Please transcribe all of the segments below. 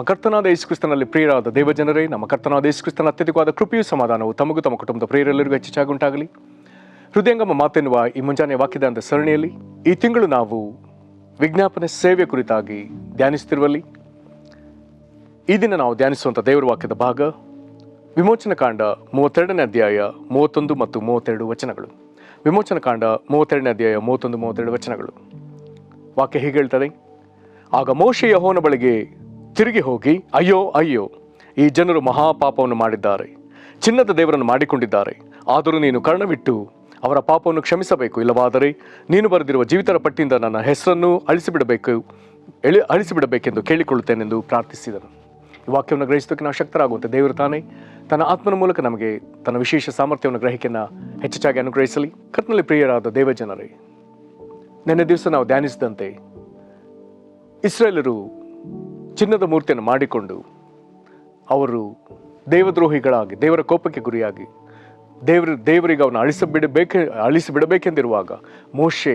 ಕರ್ತನಾದ ಯೇಸು ಕ್ರಿಸ್ತನಲ್ಲಿ ಪ್ರಿಯರಾದ ದೇವಜನರೇ, ನಮ್ಮ ಕರ್ತನಾದ ಯೇಸು ಕ್ರಿಸ್ತನ ಅತ್ಯಧಿಕವಾದ ಕೃಪೆಯೂ ಸಮಾಧಾನವು ತಮಗೂ ತಮ್ಮ ಕುಟುಂಬದ ಪ್ರಿಯರೆಲ್ಲರಿಗೂ ಹೆಚ್ಚಾಗುಂಟಾಗಲಿ. ಹೃದಯಂಗಮ ಮಾತೆನ್ನುವ ಈ ಮುಂಜಾನೆ ವಾಕ್ಯದ ಸರಣಿಯಲ್ಲಿ ಈ ತಿಂಗಳು ನಾವು ವಿಜ್ಞಾಪನೆ ಸೇವೆ ಕುರಿತಾಗಿ ಧ್ಯಾನಿಸುತ್ತಿರುವಲ್ಲಿ ಈ ದಿನ ನಾವು ಧ್ಯಾನಿಸುವಂಥ ದೇವರ ವಾಕ್ಯದ ಭಾಗ ವಿಮೋಚನ ಕಾಂಡ 32ನೇ ಅಧ್ಯಾಯ 31 ಮತ್ತು 32 ವಚನಗಳು. ವಿಮೋಚನ ಕಾಂಡ 32ನೇ ಅಧ್ಯಾಯ 31, 32 ವಚನಗಳು. ವಾಕ್ಯ ಹೀಗೆ ಹೇಳ್ತದೆ: ಆಗ ಮೋಶೆ ಯೆಹೋವನ ಬಳಿಗೆ ತಿರುಗಿ ಹೋಗಿ, ಅಯ್ಯೋ ಅಯ್ಯೋ, ಈ ಜನರು ಮಹಾಪಾಪವನ್ನು ಮಾಡಿದ್ದಾರೆ, ಚಿನ್ನದ ದೇವರನ್ನು ಮಾಡಿಕೊಂಡಿದ್ದಾರೆ. ಆದರೂ ನೀನು ಕರ್ಣವಿಟ್ಟು ಅವರ ಪಾಪವನ್ನು ಕ್ಷಮಿಸಬೇಕು, ಇಲ್ಲವಾದರೆ ನೀನು ಬರೆದಿರುವ ಜೀವಿತರ ಪಟ್ಟಿಯಿಂದ ನನ್ನ ಹೆಸರನ್ನು ಅಳಿಸಿಬಿಡಬೇಕೆಂದು ಕೇಳಿಕೊಳ್ಳುತ್ತೇನೆಂದು ಪ್ರಾರ್ಥಿಸಿದನು. ಈ ವಾಕ್ಯವನ್ನು ಗ್ರಹಿಸೋದಕ್ಕೆ ನಾವು ಶಕ್ತರಾಗುವಂತೆ ದೇವರು ತಾನೇ ತನ್ನ ಆತ್ಮನ ಮೂಲಕ ನಮಗೆ ತನ್ನ ವಿಶೇಷ ಸಾಮರ್ಥ್ಯವನ್ನು ಗ್ರಹಿಕೆಯನ್ನು ಹೆಚ್ಚಾಗಿ ಅನುಗ್ರಹಿಸಲಿ. ಕರ್ತನಲ್ಲಿ ಪ್ರಿಯರಾದ ದೇವಜನರೇ, ನಿನ್ನೆ ದಿವಸ ನಾವು ಧ್ಯಾನಿಸಿದಂತೆ ಇಸ್ರಾಯೇಲರು ಚಿನ್ನದ ಮೂರ್ತಿಯನ್ನು ಮಾಡಿಕೊಂಡು ಅವರು ದೇವದ್ರೋಹಿಗಳಾಗಿ ದೇವರ ಕೋಪಕ್ಕೆ ಗುರಿಯಾಗಿ ದೇವರಿಗೆ ಅವನು ಅಳಿಸಿಬಿಡಬೇಕೆಂದಿರುವಾಗ ಮೋಶೆ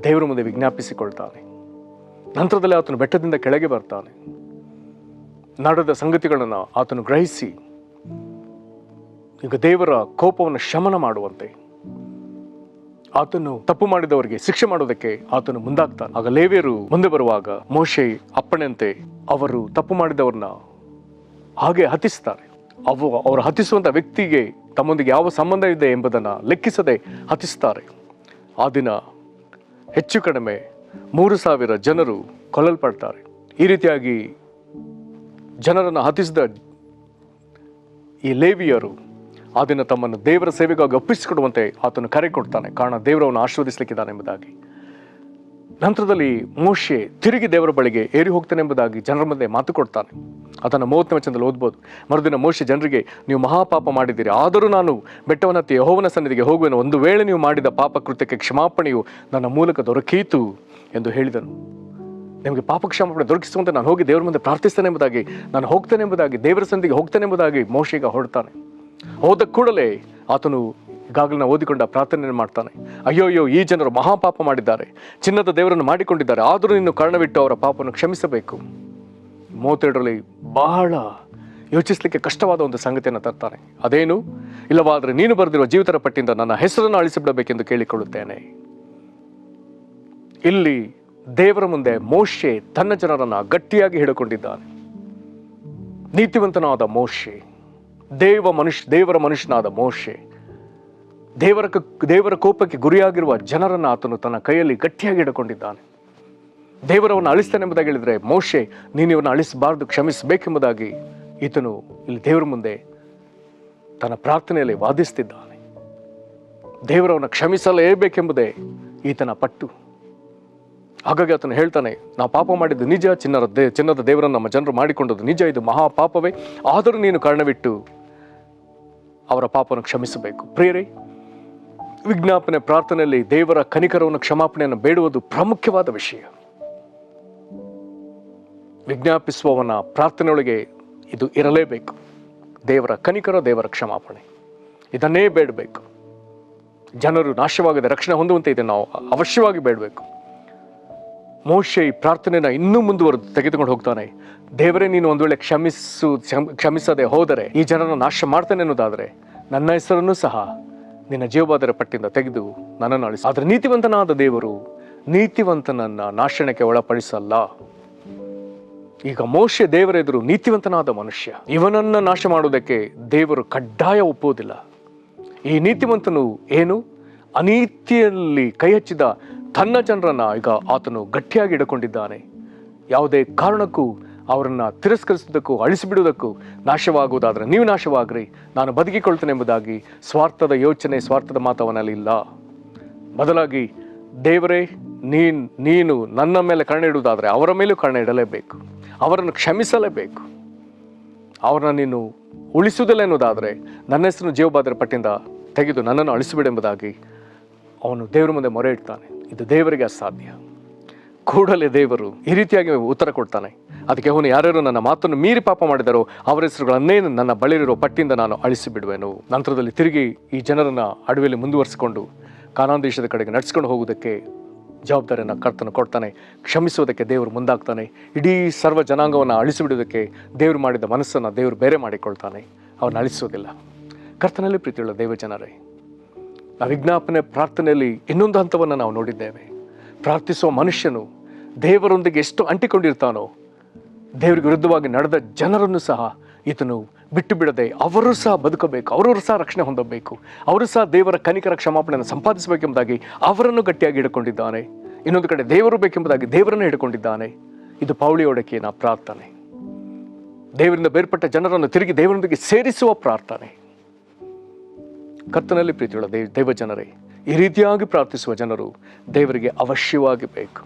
ದೇವರ ಮುಂದೆ ವಿಜ್ಞಾಪಿಸಿಕೊಳ್ತಾನೆ. ನಂತರದಲ್ಲಿ ಆತನು ಬೆಟ್ಟದಿಂದ ಕೆಳಗೆ ಬರ್ತಾನೆ. ನಡೆದ ಸಂಗತಿಗಳನ್ನು ಆತನು ಗ್ರಹಿಸಿ ಈಗ ದೇವರ ಕೋಪವನ್ನು ಶಮನ ಮಾಡುವಂತೆ ಆತನು ತಪ್ಪು ಮಾಡಿದವರಿಗೆ ಶಿಕ್ಷೆ ಮಾಡೋದಕ್ಕೆ ಆತನು ಮುಂದಾಗ್ತಾನೆ. ಆಗ ಲೇವಿಯರು ಮುಂದೆ ಬರುವಾಗ ಮೋಶೆ ಅಪ್ಪಣೆಯಂತೆ ಅವರು ತಪ್ಪು ಮಾಡಿದವ್ರನ್ನ ಹಾಗೆ ಹತಿಸ್ತಾರೆ. ಅವರು ಹತಿಸುವಂಥ ವ್ಯಕ್ತಿಗೆ ತಮ್ಮೊಂದಿಗೆ ಯಾವ ಸಂಬಂಧ ಇದೆ ಎಂಬುದನ್ನು ಲೆಕ್ಕಿಸದೆ ಹತಿಸ್ತಾರೆ. ಆ ದಿನ ಹೆಚ್ಚು ಕಡಿಮೆ 3,000 ಜನರು ಕೊಲ್ಲಲ್ಪಡ್ತಾರೆ. ಈ ರೀತಿಯಾಗಿ ಜನರನ್ನು ಹತಿಸಿದ ಈ ಲೇವಿಯರು ಆ ದಿನ ತಮ್ಮನ್ನು ದೇವರ ಸೇವೆಗಾಗಿ ಒಪ್ಪಿಸಿಕೊಡುವಂತೆ ಆತನು ಕರೆ ಕೊಡ್ತಾನೆ. ಕಾರಣ ದೇವರವನ್ನು ಆಶೀರ್ವದಿಸಲಿಕ್ಕಿದ್ದಾನೆ ಎಂಬುದಾಗಿ. ನಂತರದಲ್ಲಿ ಮೋಶೆ ತಿರುಗಿ ದೇವರ ಬಳಿಗೆ ಏರಿ ಹೋಗ್ತಾನೆ ಎಂಬುದಾಗಿ ಜನರ ಮುಂದೆ ಮಾತು ಕೊಡ್ತಾನೆ. ಅದನ್ನು 30ನೇ ವಚನದಲ್ಲಿ ಓದ್ಬೋದು. ಮರುದಿನ ಮೋಶೆ ಜನರಿಗೆ, ನೀವು ಮಹಾಪಾಪ ಮಾಡಿದ್ದೀರಿ, ಆದರೂ ನಾನು ಬೆಟ್ಟವನ್ನು ಹತ್ತಿ ಯೆಹೋವನ ಸನ್ನಿಧಿಗೆ ಹೋಗುವೆನು. ಒಂದು ವೇಳೆ ನೀವು ಮಾಡಿದ ಪಾಪ ಕೃತ್ಯಕ್ಕೆ ಕ್ಷಮಾಪಣೆಯು ನನ್ನ ಮೂಲಕ ದೊರಕೀತು ಎಂದು ಹೇಳಿದನು. ನಿಮಗೆ ಪಾಪ ಕ್ಷಮಾಪಣೆ ದೊರಕಿಸುವಂತೆ ನಾನು ಹೋಗಿ ದೇವರ ಮುಂದೆ ಪ್ರಾರ್ಥಿಸ್ತೇನೆ ಎಂಬುದಾಗಿ, ನಾನು ಹೋಗ್ತೇನೆ ಎಂಬುದಾಗಿ, ದೇವರ ಸನ್ನಿಧಿಗೆ ಹೋಗ್ತೇನೆ ಎಂಬುದಾಗಿ ಮೋಶೆಗ ಹೊರಡ್ತಾನೆ. ಹೋದ ಕೂಡಲೇ ಆತನು ಈಗಾಗಲೇ ನಾವು ಓದಿಕೊಂಡ ಪ್ರಾರ್ಥನೆಯನ್ನು ಮಾಡ್ತಾನೆ. ಅಯ್ಯೋ ಅಯ್ಯೋ, ಈ ಜನರು ಮಹಾಪಾಪ ಮಾಡಿದ್ದಾರೆ, ಚಿನ್ನದ ದೇವರನ್ನು ಮಾಡಿಕೊಂಡಿದ್ದಾರೆ, ಆದರೂ ನೀನು ಕರ್ಣವಿಟ್ಟು ಅವರ ಪಾಪವನ್ನು ಕ್ಷಮಿಸಬೇಕು. 32ರಲ್ಲಿ ಬಹಳ ಯೋಚಿಸಲಿಕ್ಕೆ ಕಷ್ಟವಾದ ಒಂದು ಸಂಗತಿಯನ್ನು ತರ್ತಾನೆ. ಅದೇನು? ಇಲ್ಲವಾದರೆ ನೀನು ಬರೆದಿರುವ ಜೀವಿತರ ಪಟ್ಟಿಯಿಂದ ನನ್ನ ಹೆಸರನ್ನು ಅಳಿಸಿಬಿಡಬೇಕೆಂದು ಕೇಳಿಕೊಳ್ಳುತ್ತೇನೆ. ಇಲ್ಲಿ ದೇವರ ಮುಂದೆ ಮೋಶೆ ತನ್ನ ಜನರನ್ನು ಗಟ್ಟಿಯಾಗಿ ಹಿಡಿಕೊಂಡಿದ್ದಾನೆ. ನೀತಿವಂತನಾದ ಮೋಶೆ, ದೇವರ ಮನುಷ್ಯನಾದ ಮೋಶೆ, ದೇವರ ಕೋಪಕ್ಕೆ ಗುರಿಯಾಗಿರುವ ಜನರನ್ನು ಆತನು ತನ್ನ ಕೈಯಲ್ಲಿ ಗಟ್ಟಿಯಾಗಿ ಹಿಡ್ಕೊಂಡಿದ್ದಾನೆ. ದೇವರವನ್ನು ಅಳಿಸ್ತಾನೆ ಎಂಬುದಾಗಿ ಹೇಳಿದರೆ ಮೋಶೆ, ನೀನು ಇವನ್ನ ಅಳಿಸಬಾರ್ದು, ಕ್ಷಮಿಸಬೇಕೆಂಬುದಾಗಿ ಈತನು ಇಲ್ಲಿ ದೇವರ ಮುಂದೆ ತನ್ನ ಪ್ರಾರ್ಥನೆಯಲ್ಲಿ ವಾದಿಸ್ತಿದ್ದಾನೆ. ದೇವರವನ್ನು ಕ್ಷಮಿಸಲೇಬೇಕೆಂಬುದೇ ಈತನ ಪಟ್ಟು. ಹಾಗಾಗಿ ಆತನು ಹೇಳ್ತಾನೆ, ನಾವು ಪಾಪ ಮಾಡಿದ್ದು ನಿಜ, ಚಿನ್ನದ ದೇವರನ್ನು ನಮ್ಮ ಜನರು ಮಾಡಿಕೊಂಡದ್ದು ನಿಜ, ಇದು ಮಹಾಪಾಪವೇ, ಆದರೂ ನೀನು ಕರ್ಣವಿಟ್ಟು ಅವರ ಪಾಪವನ್ನು ಕ್ಷಮಿಸಬೇಕು. ಪ್ರಿಯರೇ, ವಿಜ್ಞಾಪನೆ ಪ್ರಾರ್ಥನೆಯಲ್ಲಿ ದೇವರ ಕನಿಕರವನ್ನು, ಕ್ಷಮಾಪಣೆಯನ್ನು ಬೇಡುವುದು ಪ್ರಾಮುಖ್ಯವಾದ ವಿಷಯ. ವಿಜ್ಞಾಪಿಸುವವನ ಪ್ರಾರ್ಥನೆಯೊಳಗೆ ಇದು ಇರಲೇಬೇಕು. ದೇವರ ಕನಿಕರ, ದೇವರ ಕ್ಷಮಾಪಣೆ, ಇದನ್ನೇ ಬೇಡಬೇಕು. ಜನರು ನಾಶವಾಗದೆ ರಕ್ಷಣೆ ಹೊಂದುವಂತೆ ಇದನ್ನು ನಾವು ಅವಶ್ಯವಾಗಿ ಬೇಡಬೇಕು. ಮೋಶೆ ಈ ಪ್ರಾರ್ಥನೆಯನ್ನು ಇನ್ನೂ ಮುಂದುವರೆದು ತೆಗೆದುಕೊಂಡು ಹೋಗ್ತಾನೆ. ದೇವರೇ, ನೀನು ಒಂದು ವೇಳೆ ಕ್ಷಮಿಸದೆ ಹೋದರೆ, ಈ ಜನರನ್ನು ನಾಶ ಮಾಡ್ತೇನೆ ಅನ್ನೋದಾದರೆ ನನ್ನ ಹೆಸರನ್ನು ಸಹ ನಿನ್ನ ಜೀವಬಾಧರ ಪಟ್ಟಿಂದ ತೆಗೆದು ನನ್ನನ್ನು ಅಳಿಸಿ. ಆದರೆ ನೀತಿವಂತನಾದ ದೇವರು ನೀತಿವಂತನನ್ನ ನಾಶನಕ್ಕೆ ಒಳಪಡಿಸಲ್ಲ. ಈಗ ಮೋಶೆ ದೇವರ ಎದುರು ನೀತಿವಂತನಾದ ಮನುಷ್ಯ, ಇವನನ್ನು ನಾಶ ಮಾಡುವುದಕ್ಕೆ ದೇವರು ಕಡ್ಡಾಯ ಒಪ್ಪುವುದಿಲ್ಲ. ಈ ನೀತಿವಂತನು ಏನು? ಅನೀತಿಯಲ್ಲಿ ಕೈ ಹಚ್ಚಿದ ತನ್ನ ಜನರನ್ನ ಈಗ ಆತನು ಗಟ್ಟಿಯಾಗಿ ಹಿಡ್ಕೊಂಡಿದ್ದಾನೆ. ಯಾವುದೇ ಕಾರಣಕ್ಕೂ ಅವರನ್ನು ತಿರಸ್ಕರಿಸುವುದಕ್ಕೂ ಅಳಿಸಿಬಿಡುವುದಕ್ಕೂ, ನಾಶವಾಗುವುದಾದರೆ ನೀವು ನಾಶವಾಗ್ರಿ, ನಾನು ಬದುಕಿಕೊಳ್ತೇನೆ ಎಂಬುದಾಗಿ ಸ್ವಾರ್ಥದ ಯೋಚನೆ, ಸ್ವಾರ್ಥದ ಮಾತು ಅವನಲ್ಲಿ ಇಲ್ಲ. ಬದಲಾಗಿ ದೇವರೇ, ನೀನು ನನ್ನ ಮೇಲೆ ಕರುಣೆ ಇಡುವುದಾದರೆ ಅವರ ಮೇಲೂ ಕರುಣೆ ಇಡಲೇಬೇಕು, ಅವರನ್ನು ಕ್ಷಮಿಸಲೇಬೇಕು. ಅವರನ್ನು ನೀನು ಉಳಿಸುವುದಿಲ್ಲ ಎನ್ನುವುದಾದರೆ ನನ್ನ ಹೆಸರನ್ನು ಜೀವಬಾಧರ ಪಟ್ಟಿಂದ ತೆಗೆದು ನನ್ನನ್ನು ಅಳಿಸಿಬಿಡೆಂಬುದಾಗಿ ಅವನು ದೇವರ ಮುಂದೆ ಮೊರೆ ಇಡ್ತಾನೆ. ಇದು ದೇವರಿಗೆ ಅಸಾಧ್ಯ. ಕೂಡಲೇ ದೇವರು ಈ ರೀತಿಯಾಗಿ ಉತ್ತರ ಕೊಡ್ತಾನೆ. ಅದಕ್ಕೆ ಅವನು, ಯಾರ್ಯಾರು ನನ್ನ ಮಾತನ್ನು ಮೀರಿ ಪಾಪ ಮಾಡಿದರೋ ಅವರ ಹೆಸರುಗಳನ್ನೇ ನನ್ನ ಬಳಿಯಿರೋ ಪಟ್ಟಿಯಿಂದ ನಾನು ಅಳಿಸಿಬಿಡುವೆನು. ನಂತರದಲ್ಲಿ ತಿರುಗಿ ಈ ಜನರನ್ನು ಅಡವಿಯಲ್ಲಿ ಮುಂದುವರಿಸಿಕೊಂಡು ಕಾನಾನ್ ದೇಶದ ಕಡೆಗೆ ನಡೆಸ್ಕೊಂಡು ಹೋಗುವುದಕ್ಕೆ ಜವಾಬ್ದಾರಿಯನ್ನು ಕರ್ತನು ಕೊಡ್ತಾನೆ. ಕ್ಷಮಿಸುವುದಕ್ಕೆ ದೇವರು ಮುಂದಾಗ್ತಾನೆ. ಇಡೀ ಸರ್ವ ಜನಾಂಗವನ್ನು ಅಳಿಸಿಬಿಡುವುದಕ್ಕೆ ದೇವರು ಮಾಡಿದ ಮನಸ್ಸನ್ನು ದೇವರು ಬೇರೆ ಮಾಡಿಕೊಳ್ತಾನೆ. ಅವನ್ನ ಅಳಿಸೋದಿಲ್ಲ. ಕರ್ತನಲ್ಲಿ ಪ್ರೀತಿಯುಳ್ಳ ದೇವಜನರೇ, ಆ ವಿಜ್ಞಾಪನೆ ಪ್ರಾರ್ಥನೆಯಲ್ಲಿ ಇನ್ನೊಂದು ಹಂತವನ್ನು ನಾವು ನೋಡಿದ್ದೇವೆ. ಪ್ರಾರ್ಥಿಸುವ ಮನುಷ್ಯನು ದೇವರೊಂದಿಗೆ ಎಷ್ಟು ಅಂಟಿಕೊಂಡಿರ್ತಾನೋ, ದೇವರಿಗೆ ವಿರುದ್ಧವಾಗಿ ನಡೆದ ಜನರನ್ನು ಸಹ ಈತನು ಬಿಟ್ಟು ಬಿಡದೆ ಅವರು ಸಹ ಬದುಕಬೇಕು, ಅವರು ಸಹ ರಕ್ಷಣೆ ಹೊಂದಬೇಕು, ಅವರು ಸಹ ದೇವರ ಕನಿಕರ ಕ್ಷಮಾಪಣೆಯನ್ನು ಸಂಪಾದಿಸಬೇಕೆಂಬುದಾಗಿ ಅವರನ್ನು ಗಟ್ಟಿಯಾಗಿ ಹಿಡ್ಕೊಂಡಿದ್ದಾನೆ. ಇನ್ನೊಂದು ಕಡೆ ದೇವರು ಬೇಕೆಂಬುದಾಗಿ ದೇವರನ್ನು ಹಿಡ್ಕೊಂಡಿದ್ದಾನೆ. ಇದು ಪೌಳಿಯೊಡಕಿನ ಪ್ರಾರ್ಥನೆ. ದೇವರಿಂದ ಬೇರ್ಪಟ್ಟ ಜನರನ್ನು ತಿರುಗಿ ದೇವರೊಂದಿಗೆ ಸೇರಿಸುವ ಪ್ರಾರ್ಥನೆ. ಕರ್ತನಲ್ಲಿ ಪ್ರೀತಿಯುಳ್ಳ ದೇವಜನರೇ, ಈ ರೀತಿಯಾಗಿ ಪ್ರಾರ್ಥಿಸುವ ಜನರು ದೇವರಿಗೆ ಅವಶ್ಯವಾಗಿ ಬೇಕು.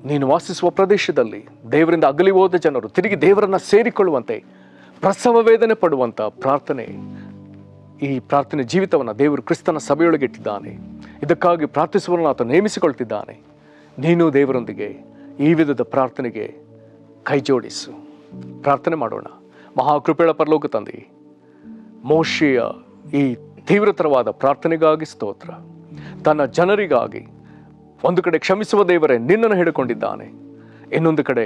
ನೀನು ವಾಸಿಸುವ ಪ್ರದೇಶದಲ್ಲಿ ದೇವರಿಂದ ಅಗಲಿ ಹೋದ ಜನರು ತಿರುಗಿ ದೇವರನ್ನ ಸೇರಿಕೊಳ್ಳುವಂತೆ ಪ್ರಸವ ವೇದನೆ ಪಡುವಂಥ ಪ್ರಾರ್ಥನೆ, ಈ ಪ್ರಾರ್ಥನೆ ಜೀವಿತವನ್ನು ದೇವರು ಕ್ರಿಸ್ತನ ಸಭೆಯೊಳಗೆ ಇಟ್ಟಿದ್ದಾನೆ. ಇದಕ್ಕಾಗಿ ಪ್ರಾರ್ಥಿಸುವವರನ್ನು ಆತ ನೇಮಿಸಿಕೊಳ್ತಿದ್ದಾನೆ. ನೀನು ದೇವರೊಂದಿಗೆ ಈ ವಿಧದ ಪ್ರಾರ್ಥನೆಗೆ ಕೈ ಜೋಡಿಸು. ಪ್ರಾರ್ಥನೆ ಮಾಡೋಣ. ಮಹಾಕೃಪೆಯ ಪರಲೋಕ ತಂದೆ, ಮೋಶೆಯ ಈ ತೀವ್ರತರವಾದ ಪ್ರಾರ್ಥನೆಗಾಗಿ ಸ್ತೋತ್ರ. ತನ್ನ ಜನರಿಗಾಗಿ ಒಂದು ಕಡೆ ಕ್ಷಮಿಸುವ ದೇವರೇ ನಿನ್ನನ್ನು ಹಿಡ್ಕೊಂಡಿದ್ದಾನೆ, ಇನ್ನೊಂದು ಕಡೆ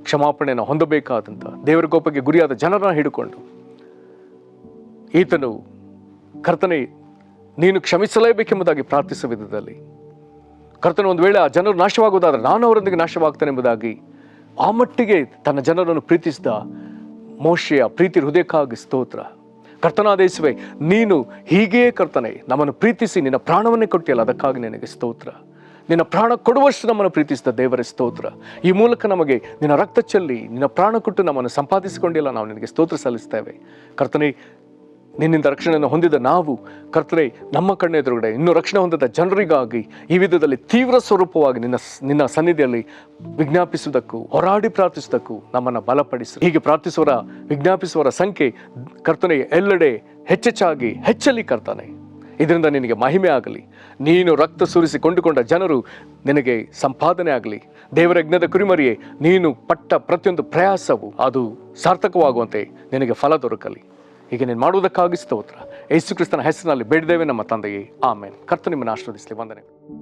ಕ್ಷಮಾಪಣೆಯನ್ನು ಹೊಂದಬೇಕಾದಂಥ ದೇವರ ಕೋಪಕ್ಕೆ ಗುರಿಯಾದ ಜನರನ್ನು ಹಿಡ್ಕೊಂಡು ಈತನು ಕರ್ತನೆ ನೀನು ಕ್ಷಮಿಸಲೇಬೇಕೆಂಬುದಾಗಿ ಪ್ರಾರ್ಥಿಸುವ ವಿಧದಲ್ಲಿ ಕರ್ತನ ಒಂದು ವೇಳೆ ಆ ಜನರು ನಾಶವಾಗುವುದಾದರೆ ನಾನು ಅವರೊಂದಿಗೆ ನಾಶವಾಗ್ತೇನೆ ಎಂಬುದಾಗಿ ಆ ಮಟ್ಟಿಗೆ ತನ್ನ ಜನರನ್ನು ಪ್ರೀತಿಸಿದ ಮೋಶೆಯ ಪ್ರೀತಿ ಹೃದಯಕ್ಕಾಗಿ ಸ್ತೋತ್ರ. ಕರ್ತನಾದೇಶವೇ, ನೀನು ಹೀಗೆಯೇ ಕರ್ತನೆ ನಮ್ಮನ್ನು ಪ್ರೀತಿಸಿ ನಿನ್ನ ಪ್ರಾಣವನ್ನೇ ಕೊಟ್ಟಿಯಲ್ಲ, ಅದಕ್ಕಾಗಿ ನಿನಗೆ ಸ್ತೋತ್ರ. ನಿನ್ನ ಪ್ರಾಣ ಕೊಡುವಷ್ಟು ನಮ್ಮನ್ನು ಪ್ರೀತಿಸಿದ ದೇವರೇ ಸ್ತೋತ್ರ. ಈ ಮೂಲಕ ನಮಗೆ ನಿನ್ನ ರಕ್ತ ಚೆಲ್ಲಿ ನಿನ್ನ ಪ್ರಾಣ ಕೊಟ್ಟು ನಮ್ಮನ್ನು ಸಂಪಾದಿಸಿಕೊಂಡಿಲ್ಲ, ನಾವು ನಿನಗೆ ಸ್ತೋತ್ರ ಸಲ್ಲಿಸ್ತೇವೆ. ಕರ್ತನೆ, ನಿನ್ನಿಂದ ರಕ್ಷಣೆಯನ್ನು ಹೊಂದಿದ ನಾವು ಕರ್ತನೆ ನಮ್ಮ ಕಣ್ಣೆದುರುಗಡೆ ಇನ್ನೂ ರಕ್ಷಣೆ ಹೊಂದಿದ ಜನರಿಗಾಗಿ ಈ ವಿಧದಲ್ಲಿ ತೀವ್ರ ಸ್ವರೂಪವಾಗಿ ನಿನ್ನ ಸನ್ನಿಧಿಯಲ್ಲಿ ವಿಜ್ಞಾಪಿಸುವುದಕ್ಕೂ ಹೋರಾಡಿ ಪ್ರಾರ್ಥಿಸುವುದಕ್ಕೂ ನಮ್ಮನ್ನು ಬಲಪಡಿಸು. ಹೀಗೆ ವಿಜ್ಞಾಪಿಸುವವರ ಸಂಖ್ಯೆ ಕರ್ತನೆ ಎಲ್ಲೆಡೆ ಹೆಚ್ಚೆಚ್ಚಾಗಿ ಹೆಚ್ಚಲಿ ಕರ್ತನೆ. ಇದರಿಂದ ನಿನಗೆ ಮಹಿಮೆ ಆಗಲಿ. ನೀನು ರಕ್ತ ಸುರಿಸಿ ಕೊಂಡುಕೊಂಡ ಜನರು ನಿನಗೆ ಸಂಪಾದನೆ ಆಗಲಿ. ದೇವರ ಯಜ್ಞದ ಕುರಿಮರಿಯೇ, ನೀನು ಪಟ್ಟ ಪ್ರತಿಯೊಂದು ಪ್ರಯಾಸವು ಅದು ಸಾರ್ಥಕವಾಗುವಂತೆ ನಿನಗೆ ಫಲ ದೊರಕಲಿ. ಹೀಗೆ ನೀನು ಮಾಡುವುದಕ್ಕಾಗಿ ಸ್ತೋತ್ರ. ಯೇಸು ಕ್ರಿಸ್ತನ ಹೆಸರಿನಲ್ಲಿ ಬೇಡಿದ್ದೇವೆ ನಮ್ಮ ತಂದೆಯೇ, ಆಮೇನ್. ಕರ್ತನು ನಿಮ್ಮನ್ನು ಆಶೀರ್ವದಿಸಲಿ. ವಂದನೆಗಳು.